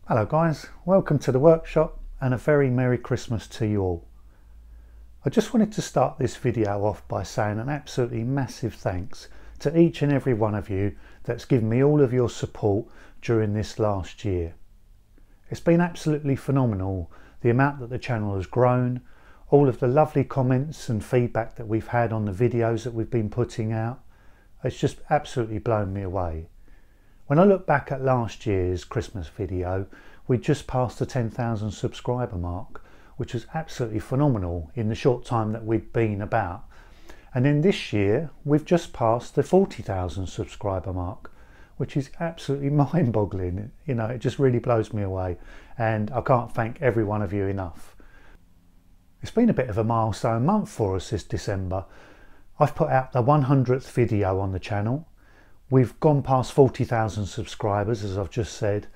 Hello guys, welcome to the workshop and a very Merry Christmas to you all. I just wanted to start this video off by saying an absolutely massive thanks to each and every one of you that's given me all of your support during this last year. It's been absolutely phenomenal, the amount that the channel has grown, all of the lovely comments and feedback that we've had on the videos that we've been putting out. It's just absolutely blown me away. When I look back at last year's Christmas video, we just passed the 10,000 subscriber mark, which was absolutely phenomenal in the short time that we'd been about. And then this year, we've just passed the 40,000 subscriber mark, which is absolutely mind-boggling. You know, it just really blows me away, and I can't thank every one of you enough. It's been a bit of a milestone month for us this December. I've put out the 100th video on the channel. We've gone past 40,000 subscribers, as I've just said,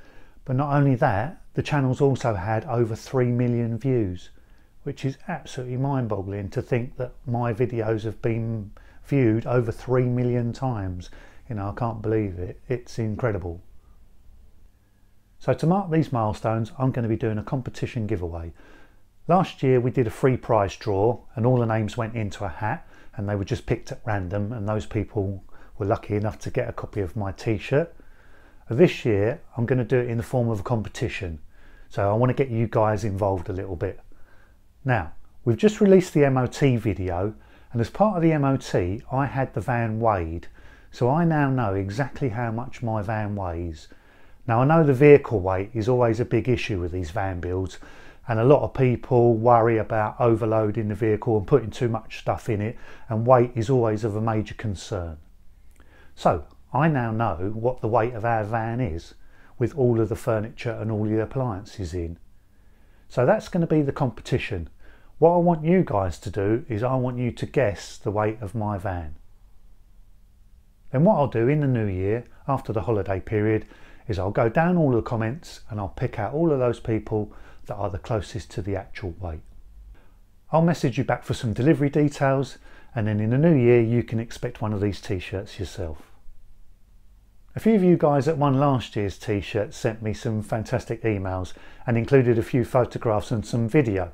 but not only that, the channel's also had over 3 million views, which is absolutely mind-boggling to think that my videos have been viewed over 3 million times. You know, I can't believe it. It's incredible. So to mark these milestones, I'm going to be doing a competition giveaway. Last year we did a free prize draw and all the names went into a hat and they were just picked at random, and those people were lucky enough to get a copy of my t-shirt. This year I'm going to do it in the form of a competition, so I want to get you guys involved a little bit. Now, we've just released the MOT video, and as part of the MOT I had the van weighed, so I now know exactly how much my van weighs. Now I know the vehicle weight is always a big issue with these van builds, and a lot of people worry about overloading the vehicle and putting too much stuff in it, and weight is always of a major concern. So I now know what the weight of our van is, with all of the furniture and all the appliances in. So that's going to be the competition. What I want you guys to do is I want you to guess the weight of my van. Then what I'll do in the new year, after the holiday period, is I'll go down all the comments and I'll pick out all of those people that are the closest to the actual weight. I'll message you back for some delivery details, and then in the new year you can expect one of these t-shirts yourself. A few of you guys that won last year's t-shirt sent me some fantastic emails and included a few photographs and some video.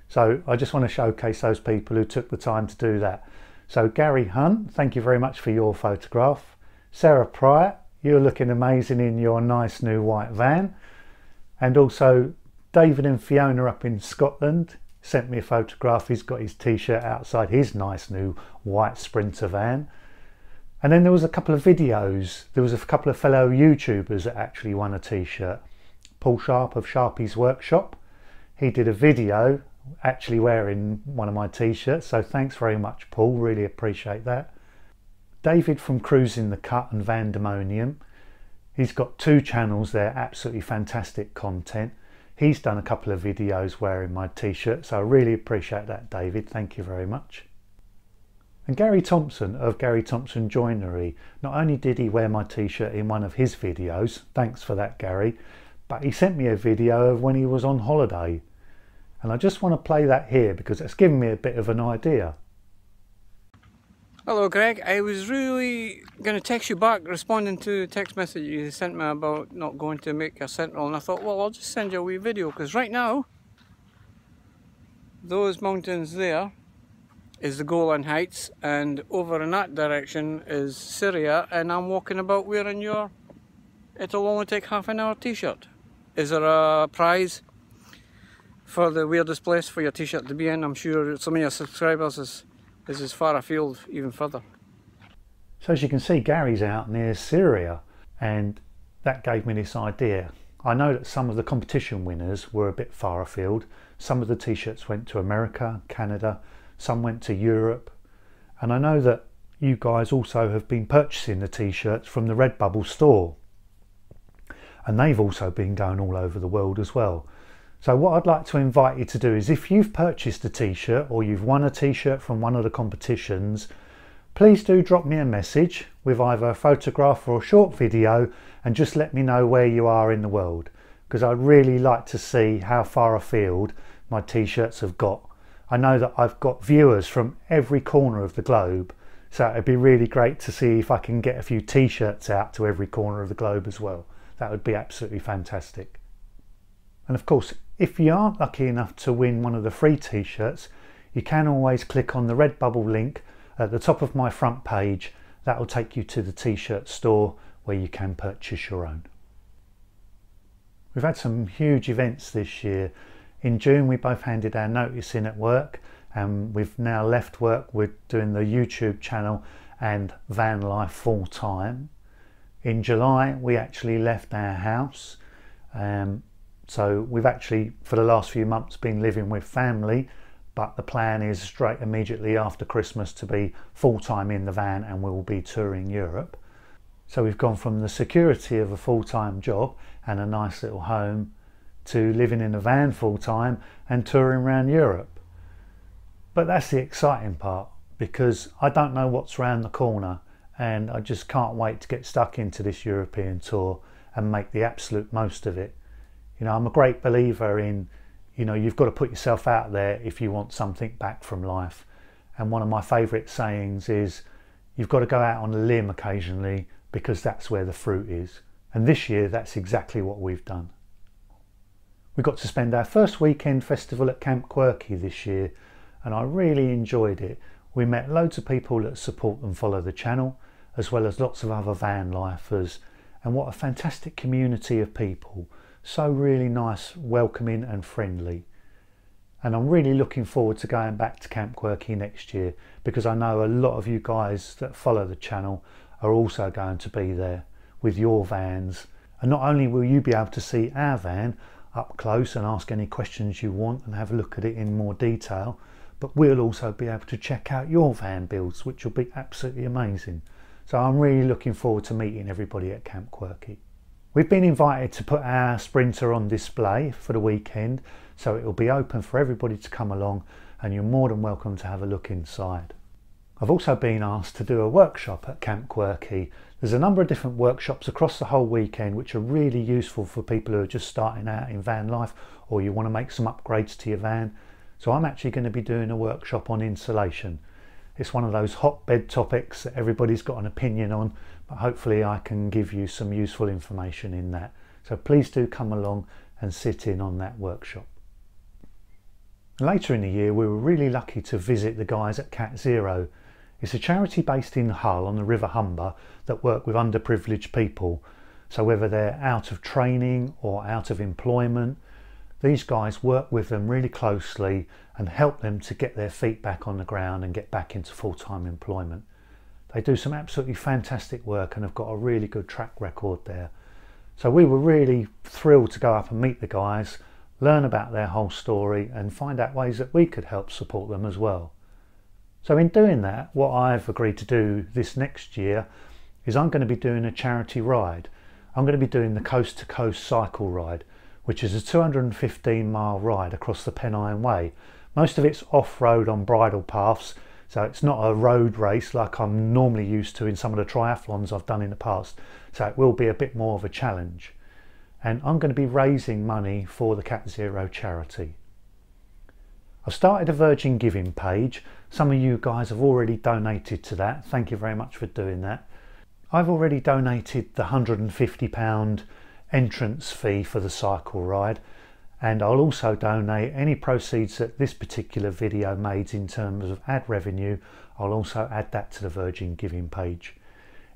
So I just want to showcase those people who took the time to do that. So Gary Hunt, thank you very much for your photograph. Sarah Pryor, you're looking amazing in your nice new white van. And also David and Fiona up in Scotland sent me a photograph. He's got his t-shirt outside his nice new white Sprinter van. And then there was a couple of videos. There was a couple of fellow YouTubers that actually won a t-shirt. Paul Sharp of Sharpie's Workshop. He did a video actually wearing one of my t-shirts. So thanks very much, Paul. Really appreciate that. David from Cruising the Cut and Vandemonium. He's got 2 channels there. Absolutely fantastic content. He's done a couple of videos wearing my t-shirt. So I really appreciate that, David. Thank you very much. And Gary Thompson of Gary Thompson Joinery, not only did he wear my t-shirt in one of his videos, thanks for that Gary, but he sent me a video of when he was on holiday. And I just want to play that here because it's given me a bit of an idea. Hello Greg, I was really going to text you back responding to a text message you sent me about not going to make a Central, and I thought, well, I'll just send you a wee video, because right now those mountains there is the Golan Heights, and over in that direction is Syria, and I'm walking about wearing your "it'll only take half an hour" t-shirt. Is there a prize for the weirdest place for your t-shirt to be in? I'm sure some of your subscribers is as far afield, even further. So as you can see, Gary's out near Syria, and that gave me this idea. I know that some of the competition winners were a bit far afield. Some of the t-shirts went to America, Canada, some went to Europe, and I know that you guys also have been purchasing the t-shirts from the Redbubble store, and they've also been going all over the world as well. So what I'd like to invite you to do is, if you've purchased a t-shirt or you've won a t-shirt from one of the competitions, please do drop me a message with either a photograph or a short video and just let me know where you are in the world, because I'd really like to see how far afield my t-shirts have got. I know that I've got viewers from every corner of the globe, so it'd be really great to see if I can get a few t-shirts out to every corner of the globe as well. That would be absolutely fantastic. And of course, if you aren't lucky enough to win one of the free t-shirts, you can always click on the Redbubble link at the top of my front page. That will take you to the t-shirt store where you can purchase your own. We've had some huge events this year. In June we both handed our notice in at work, and we've now left work. We're doing the YouTube channel and van life full time. In July we actually left our house. So we've actually for the last few months been living with family, but the plan is straight immediately after Christmas to be full-time in the van, and we will be touring Europe. So we've gone from the security of a full-time job and a nice little home to living in a van full-time and touring around Europe. But that's the exciting part, because I don't know what's around the corner, and I just can't wait to get stuck into this European tour and make the absolute most of it. You know, I'm a great believer in, you know, you've got to put yourself out there if you want something back from life. And one of my favourite sayings is, you've got to go out on a limb occasionally, because that's where the fruit is. And this year, that's exactly what we've done. We got to spend our first weekend festival at Camp Quirky this year, and I really enjoyed it. We met loads of people that support and follow the channel, as well as lots of other van lifers. And what a fantastic community of people. So really nice, welcoming and friendly. And I'm really looking forward to going back to Camp Quirky next year, because I know a lot of you guys that follow the channel are also going to be there with your vans. And not only will you be able to see our van up close and ask any questions you want and have a look at it in more detail, but we'll also be able to check out your van builds, which will be absolutely amazing. So I'm really looking forward to meeting everybody at Camp Quirky. We've been invited to put our Sprinter on display for the weekend, so it will be open for everybody to come along, and you're more than welcome to have a look inside. I've also been asked to do a workshop at Camp Quirky. There's a number of different workshops across the whole weekend which are really useful for people who are just starting out in van life, or you want to make some upgrades to your van. So I'm actually going to be doing a workshop on insulation. It's one of those hotbed topics that everybody's got an opinion on, but hopefully I can give you some useful information in that. So please do come along and sit in on that workshop. Later in the year we were really lucky to visit the guys at Cat Zero. It's a charity based in Hull on the River Humber that work with underprivileged people. So whether they're out of training or out of employment, these guys work with them really closely and help them to get their feet back on the ground and get back into full-time employment. They do some absolutely fantastic work and have got a really good track record there. So we were really thrilled to go up and meet the guys, learn about their whole story and find out ways that we could help support them as well. So in doing that, what I've agreed to do this next year is I'm going to be doing a charity ride. I'm going to be doing the Coast to Coast cycle ride, which is a 215-mile ride across the Pennine Way. Most of it's off-road on bridle paths, so it's not a road race like I'm normally used to in some of the triathlons I've done in the past. So it will be a bit more of a challenge. And I'm going to be raising money for the Cat Zero charity. I've started a Virgin giving page. Some of you guys have already donated to that. Thank you very much for doing that. I've already donated the £150 entrance fee for the cycle ride, and I'll also donate any proceeds that this particular video made in terms of ad revenue. I'll also add that to the Virgin giving page.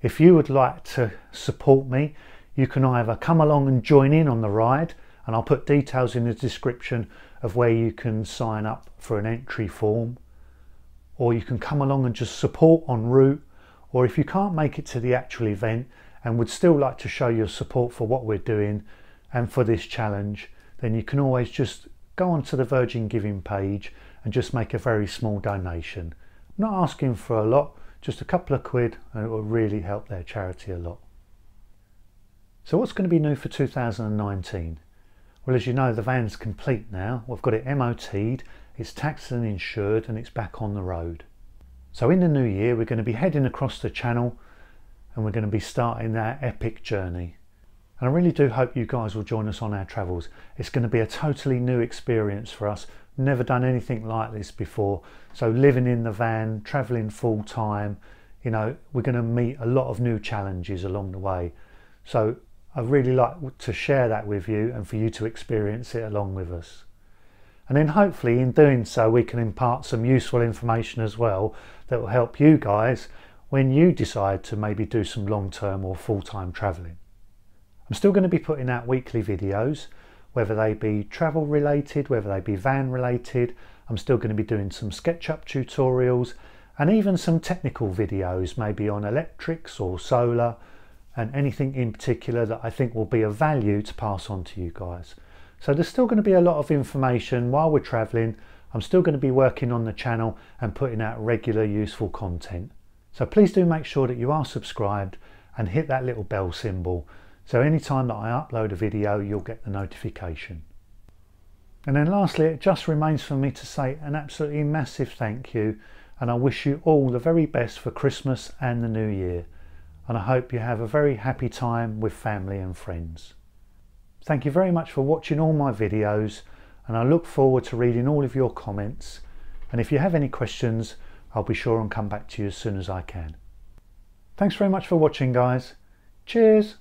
If you would like to support me, you can either come along and join in on the ride, and I'll put details in the description of where you can sign up for an entry form, or you can come along and just support en route. Or if you can't make it to the actual event and would still like to show your support for what we're doing and for this challenge, then you can always just go onto the Virgin giving page and just make a very small donation. I'm not asking for a lot, just a couple of quid, and it will really help their charity a lot. So what's going to be new for 2019? Well, as you know, the van's complete now. We've got it MOT'd, it's taxed and insured, and it's back on the road. So in the new year, we're going to be heading across the channel and we're going to be starting that epic journey. And I really do hope you guys will join us on our travels. It's going to be a totally new experience for us. Never done anything like this before. So living in the van, traveling full time, you know, we're going to meet a lot of new challenges along the way. So I'd really like to share that with you and for you to experience it along with us. And then hopefully in doing so we can impart some useful information as well that will help you guys when you decide to maybe do some long-term or full-time travelling. I'm still going to be putting out weekly videos, whether they be travel related, whether they be van related. I'm still going to be doing some SketchUp tutorials and even some technical videos, maybe on electrics or solar and anything in particular that I think will be of value to pass on to you guys. So there's still going to be a lot of information while we're travelling. I'm still going to be working on the channel and putting out regular useful content. So please do make sure that you are subscribed and hit that little bell symbol, so anytime that I upload a video you'll get the notification. And then lastly, it just remains for me to say an absolutely massive thank you, and I wish you all the very best for Christmas and the New Year, and I hope you have a very happy time with family and friends. Thank you very much for watching all my videos, and I look forward to reading all of your comments, and if you have any questions I'll be sure and come back to you as soon as I can. Thanks very much for watching, guys. Cheers!